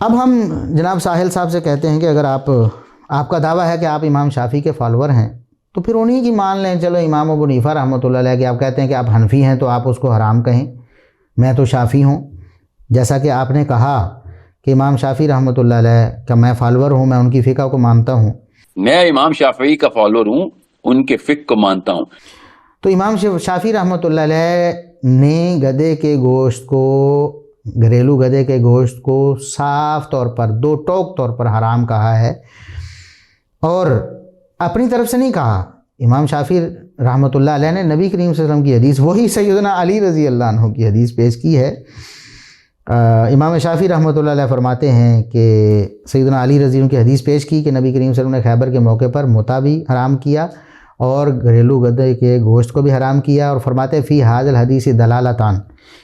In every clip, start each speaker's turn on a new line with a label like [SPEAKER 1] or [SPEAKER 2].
[SPEAKER 1] اب ہم جناب ساحل صاحب سے کہتے ہیں کہ اگر آپ کا دعویٰ ہے کہ آپ امام شافعی کے فالوور ہیں تو پھر انہی کی مان لیں. چلو امام ابو حنیفہ رحمۃ اللہ علیہ کہ آپ کہتے ہیں کہ آپ حنفی ہیں تو آپ اس کو حرام کہیں، میں تو شافعی ہوں. جیسا کہ آپ نے کہا کہ امام شافعی رحمۃ اللہ علیہ کا میں فالوور ہوں، میں ان کی فقہ کو مانتا ہوں.
[SPEAKER 2] میں امام شافعی کا فالوور ہوں، ان کے فقہ کو مانتا ہوں.
[SPEAKER 1] تو امام شافعی رحمۃ اللہ علیہ نے گدھے کے گوشت کو، گھریلو گدھے کے گوشت کو صاف طور پر، دو ٹوک طور پر حرام کہا ہے، اور اپنی طرف سے نہیں کہا. امام شافعی رحمۃ اللہ علیہ نے نبی کریم صلی اللہ علیہ وسلم کی حدیث، وہی سیدنا علی رضی اللہ عنہ کی حدیث پیش کی ہے. امام شافعی رحمۃ اللہ علیہ فرماتے ہیں کہ سیدنا علی رضی اللہ عنہ کی حدیث پیش کی کہ نبی کریم صلی اللہ علیہ وسلم نے خیبر کے موقع پر متع بھی حرام کیا اور گھریلو گدھے کے گوشت کو بھی حرام کیا، اور فرماتے ہیں فی ھذا الحدیث دلالتان،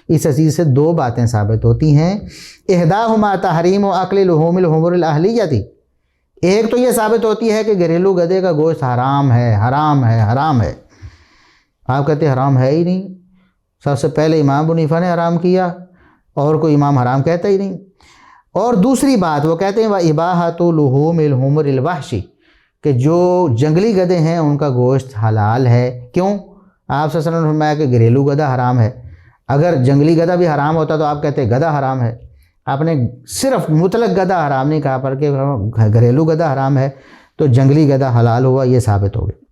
[SPEAKER 1] اس حدیث سے دو باتیں ثابت ہوتی ہیں. احداہما تحریم و اکل لحوم الحمر الاہلیتی، ایک تو یہ ثابت ہوتی ہے کہ گھریلو گدھے کا گوشت حرام ہے، حرام ہے، حرام ہے. آپ کہتے ہیں حرام ہے ہی نہیں، سب سے پہلے امام ابو حنیفہ نے حرام کیا اور کوئی امام حرام کہتا ہی نہیں. اور دوسری بات وہ کہتے ہیں وَإِبَاحَةُ لُحُومِ الْحُمُرِ الْوَحْشِ، کہ جو جنگلی گدھے ہیں ان کا گوشت حلال ہے. کیوں؟ آپ صلی اللہ علیہ وسلم نے فرمایا کہ گھریلو گدھا حرام ہے. اگر جنگلی گدھا بھی حرام ہوتا تو آپ کہتے گدھا حرام ہے. آپ نے صرف مطلق گدھا حرام نہیں کہا، بلکہ گھریلو گدھا حرام ہے، تو جنگلی گدھا حلال ہوا، یہ ثابت ہو گیا.